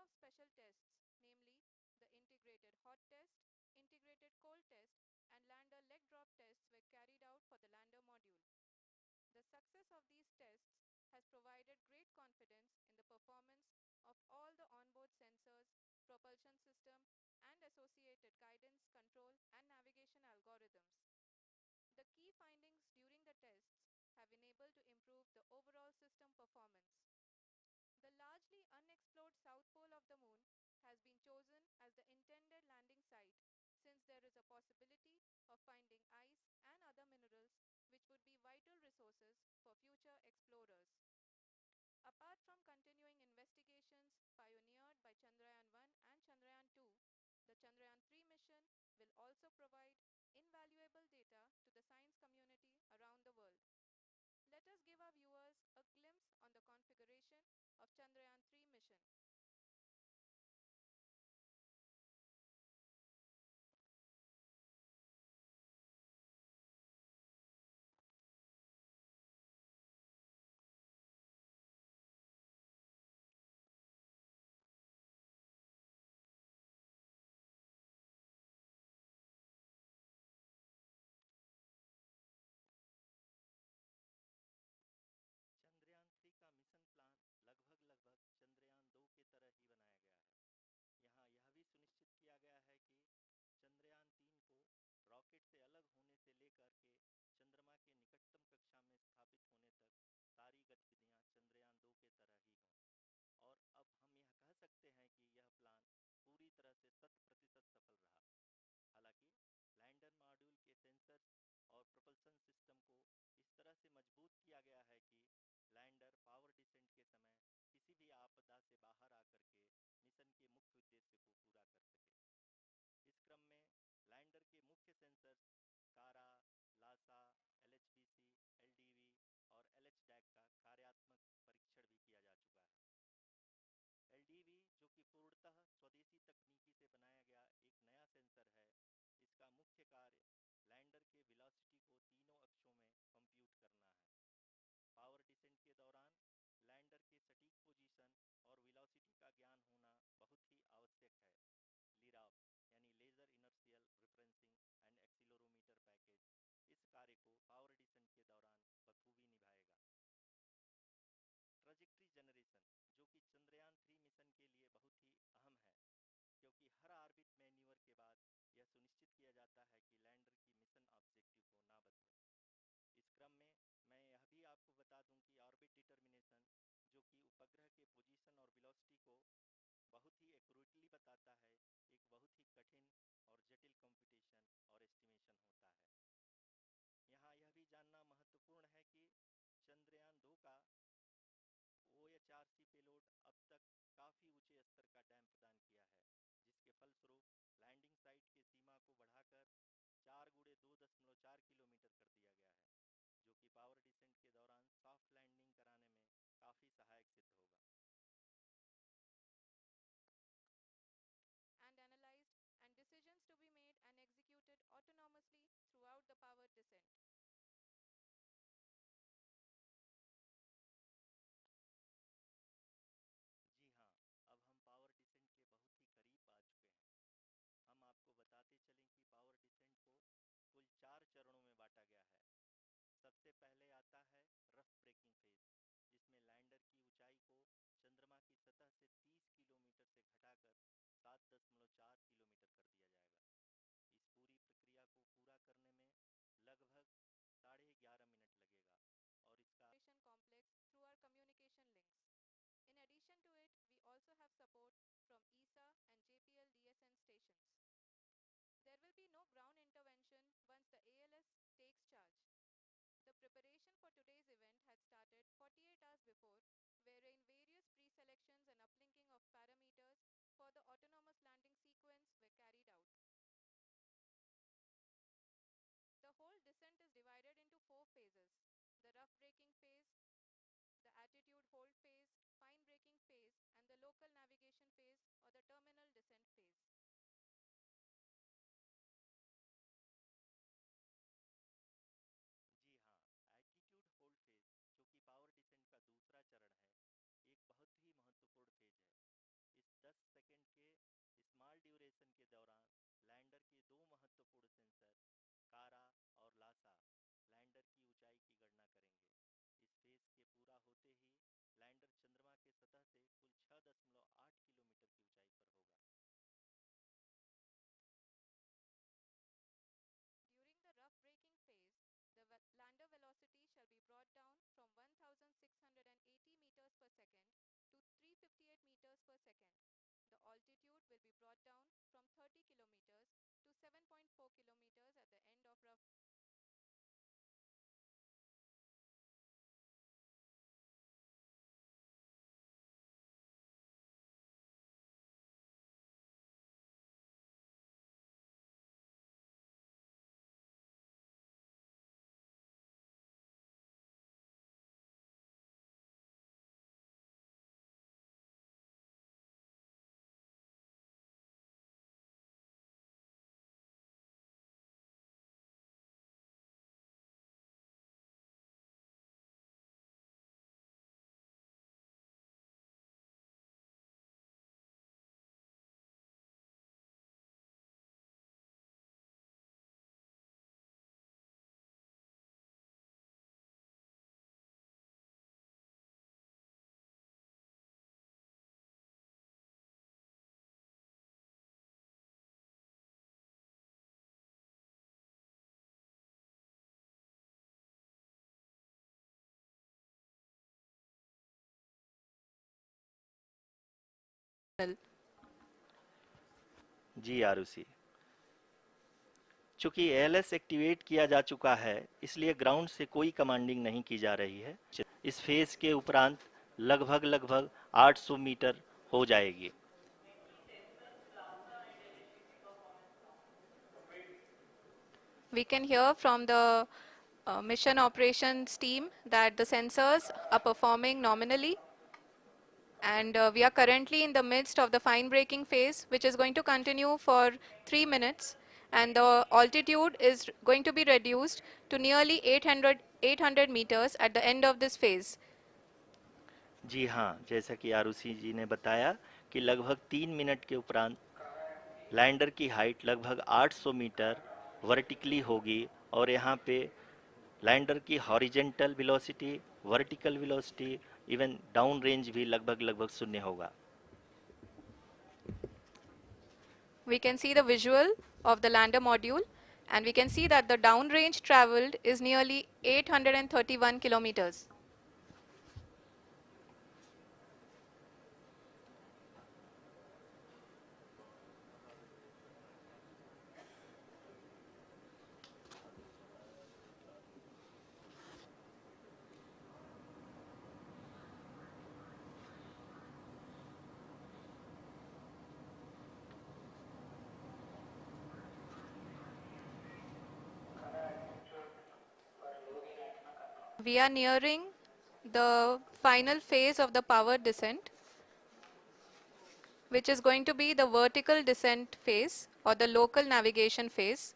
of special tests, namely the integrated hot test, integrated cold test, and lander leg drop tests were carried out for the lander module. The success of these tests has provided great confidence in the performance of all the onboard sensors, propulsion system, and associated guidance, control, and navigation algorithms. The key findings during the tests have enabled to improve the overall system performance. The largely unexplored south pole of the moon has been chosen as the intended landing site since there is a possibility of finding ice and other minerals which would be vital resources for future explorers. Apart from continuing investigations pioneered by Chandrayaan-1 and Chandrayaan-2, the Chandrayaan-3 mission will also provide invaluable data to the science community around the world. Let us give our viewers a glimpse on the configuration of Chandrayaan-3 mission. Chandrayaan 3 का mission plan लगभग चंद्रयान 2 की तरह ही बनाया गया है। यहाँ यह भी सुनिश्चित किया गया है कि चंद्रयान 3 को रॉकेट से अलग होने से लेकर के चंद्रमा के निकटतम कक्षा में स्थापित होने तक सारी गतिविधियां चंद्रयान 2 के तरह ही हों। और अब हम यह कह सकते हैं कि यह प्लान पूरी तरह से 100% सफल रहा। हालांकि लैंडर मॉड्यूल के सेंसर्स और प्रोपल्शन सिस्टम को इस तरह से मजबूत किया गया है कि लैंडर पावर डिसेंट के समय किसी भी आपदा से बाहर आकर के मिशन के मुख्य उद्देश्य को पूरा कर सके। इस क्रम में लैंडर के मुख्य सेंसर्स कारा, लासा, एलएचबीसी, एलडीवी और एलएचडैक का कार्यात्मक परीक्षण भी किया जा चुका है। एलडीवी, जो कि पूर्णतः स्वदेशी तकनीकी से बनाया गया एक नया सेंसर है, इसका मुख्य कार्य लैंडर के वेलोसिटी को तीनों अक्षों में कंप्यूट करना है। पावर डिसेंट के दौरान लैंडर के सटीक पोजीशन और वेलोसिटी का ज्ञान होना बहुत ही आवश्यक है। लिराप यानी laser inertial referencing and accelerometer package इस कार्य को पावर डिसेंट के दौरान बखूबी निभाएगा। ट्रजेक्ट्री जनरेशन, जो कि चंद्रयान 3 मिशन के लिए बहुत ही अहम है, क्योंकि हर ऑर्बिट मैन्यूवर के बाद यह सुनिश्चित किया जाता है कि लैंडर की मिशन ऑब्जेक्टिव को ना बदले। इस क्रम में मैं यह भी आपको बता दूं कि ऑर्बिट डिटर्मिनेशन, जो कि उपग्रह के पोजीशन और वेलोसिटी को बहुत ही एक्यूरेटली बताता है, एक बहुत ही कठिन और जटिल कंप्यूटेशन और एस्टिमेशन होता है। यहाँ यह भी जानना महत्वपूर्ण है कि चंद्रयान 2 का OHRC पेलोड अब तक काफ़ी ऊंचे स्तर का डैम प्रदान किया है, जिसके फलस्वरूप लैंडिंग साइट की सीमा को बढ़ाकर 4 गुणे 2.4 किलोमीटर कर दिया गया है, जो कि पावर डिसेंट के दौरान सॉफ्ट लैंडिंग कराने में काफ़ी सहायक सिद्ध होगा। And analyzed, and decisions to be made and executed autonomously throughout the powered descent. जी हाँ, अब हम पावर डिसेंट के बहुत ही करीब आ चुके हैं। हम आपको बताते चलें कि पावर डिसेंट को कुल 4 चरणों में बांटा गया है। सबसे पहले आता है रफ ब्रेकिंग फेज, जिसमें लैंडर की ऊंचाई को चंद्रमा की सतह से 30 किलोमीटर से घटाकर 7.4 किलोमीटर कर दिया जाएगा। इस पूरी प्रक्रिया को पूरा करने में लगभग 11.5 मिनट लगेगा और इसका Complex through our communication links. In addition to it, we also have support from ESA and JPL DSN stations. There will be no ground intervention once the ALS takes charge. The preparation for today's event had started 48 hours before, wherein various pre-selections and uplinking of parameters for the autonomous landing sequence were carried out. The whole descent is divided into 4 phases: the rough braking phase, the attitude hold phase, fine braking phase, and the local navigation phase or the terminal descent phase. जी हाँ, altitude hold phase, जो कि power descent का दूसरा चरण है, एक बहुत ही महत्वपूर्ण फेज है। इस 10 मिशन के दौरान लैंडर के दो महत्वपूर्ण सेंसर कारा और लासा लैंडर की ऊंचाई की गणना करेंगे। इस फेज के पूरा होते ही लैंडर चंद्रमा के सतह से कुल 6.8 किलोमीटर की ऊंचाई पर होगा। During the rough braking phase, the lander velocity shall be brought down from 1680 meters per second to 358 meters per second. The altitude will be brought down from 30 kilometers to 7.4 kilometers at the end of rough. जी आरुषि, चूंकि ALS activate किया जा चुका है, इसलिए ground से कोई commanding नहीं की जा रही है। इस फेज के उपरांत लगभग 800 मीटर हो जाएगी। We can hear from the mission operations team that the sensors are performing nominally, and we are currently in the midst of the fine braking phase, which is going to continue for 3 minutes, and the altitude is going to be reduced to nearly 800 meters at the end of this phase. जी हाँ, जैसा कि आरुषि जी ने बताया कि लगभग 3 minute के उपरांत lander की हाइट लगभग 800 मीटर वर्टिकली होगी और यहाँ पे लैंडर की horizontal velocity, vertical velocity, even down range भी लगभग शून्य होगा। We can see the visual of the lander module, and we can see that the downrange traveled is nearly 831 kilometers. We are nearing the final phase of the power descent, which is going to be the vertical descent phase or the local navigation phase.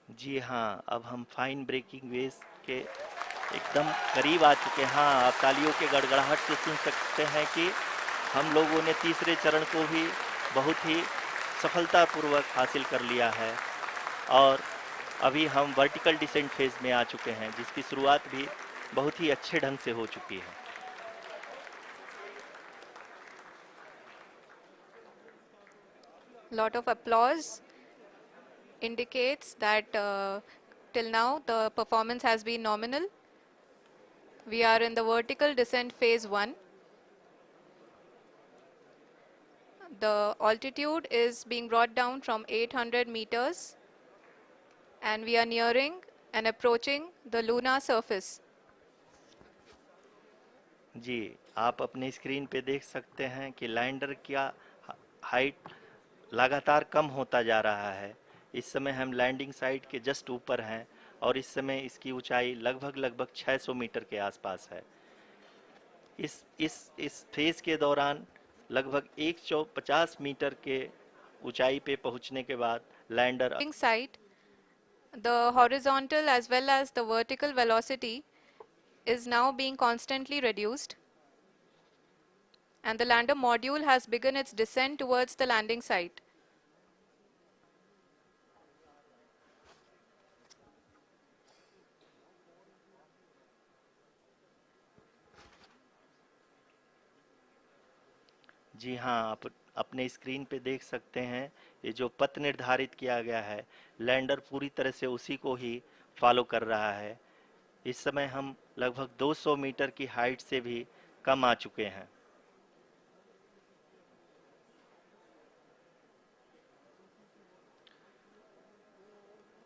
जी हाँ, अब हम fine breaking wave के एकदम करीब आ चुके हैं। हाँ, आप तालियों के गड़गड़ाहट से सुन सकते हैं कि हम लोगों ने तीसरे चरण को भी बहुत ही सफलतापूर्वक हासिल कर लिया है और अभी हम वर्टिकल डिसेंट फेज में आ चुके हैं, जिसकी शुरुआत भी बहुत ही अच्छे ढंग से हो चुकी है। Lot of applause indicates that till now the performance has been nominal. We are in the vertical descent phase 1. The altitude is being brought down from 800 meters, and we are nearing and approaching the lunar surface. जी, आप अपने screen पे देख सकते हैं कि lander का height लगातार कम होता जा रहा है। इस समय हम लैंडिंग साइट के जस्ट ऊपर हैं और इस समय इसकी ऊंचाई लगभग 600 मीटर के आसपास है। इस फेज के दौरान लगभग 150 मीटर के ऊंचाई पे पहुंचने के बाद lander Site, the horizontal as well as the vertical velocity is now being constantly reduced. and the lander module has begun its descent towards the landing site. जी हाँ, आप अपने स्क्रीन पे देख सकते हैं ये जो पथ निर्धारित किया गया है, लैंडर पूरी तरह से उसी को ही फॉलो कर रहा है। इस समय हम लगभग 200 मीटर की हाइट से भी कम आ चुके हैं।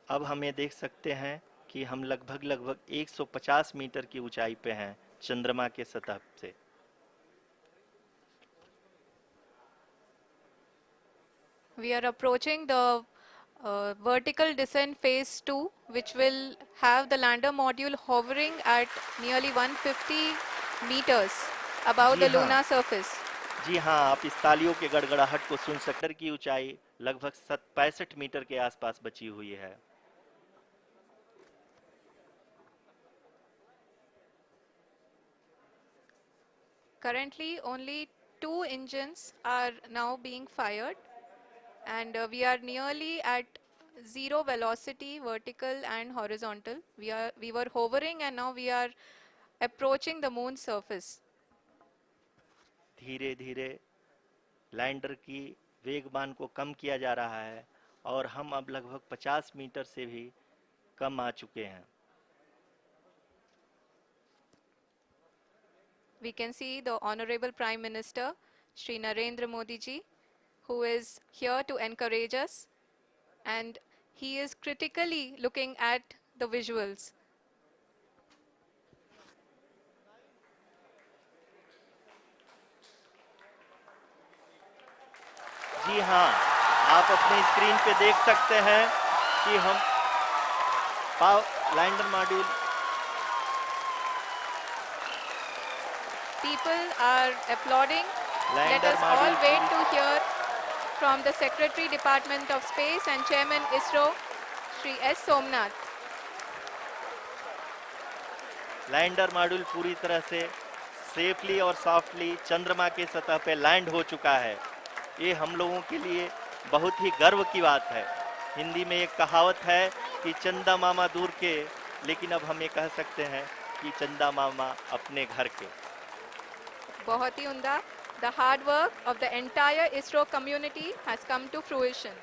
अब हम ये देख सकते हैं कि हम लगभग 150 मीटर की ऊंचाई पे हैं चंद्रमा के सतह से। We are approaching the vertical descent phase 2, which will have the lander module hovering at nearly 150 meters above ji the हाँ, lunar surface. जी हाँ, आप इस तालियों के गड़गड़ाहट को सुन सकते हैं। की ऊंचाई लगभग 65 मीटर के आसपास बची हुई है। Currently, only 2 engines are now being fired, and we are nearly at zero velocity, vertical and horizontal. We were hovering, and now we are approaching the moon's surface. धीरे धीरे लैंडर की वेगमान को कम किया जा रहा है और हम अब लगभग 50 मीटर से भी कम आ चुके हैं। We can see the Honorable Prime Minister, Shri Narendra Modi ji, who is here to encourage us, and he is critically looking at the visuals. जी हाँ, आप अपने स्क्रीन पे देख सकते हैं कि हम lander module People are applauding. Let lander us all module wait to hear from the Secretary, Department of Space and Chairman ISRO, Shri S. Somnath. Lander module पूरी तरह से सेफली और सॉफ्टली चंद्रमा के सतह पे लैंड हो चुका है। ये हम लोगों के लिए बहुत ही गर्व की बात है। हिंदी में एक कहावत है कि चंदा मामा दूर के, लेकिन अब हम ये कह सकते हैं कि चंदा मामा अपने घर के। बहुत ही उम्दा. The hard work of the entire ISRO community has come to fruition.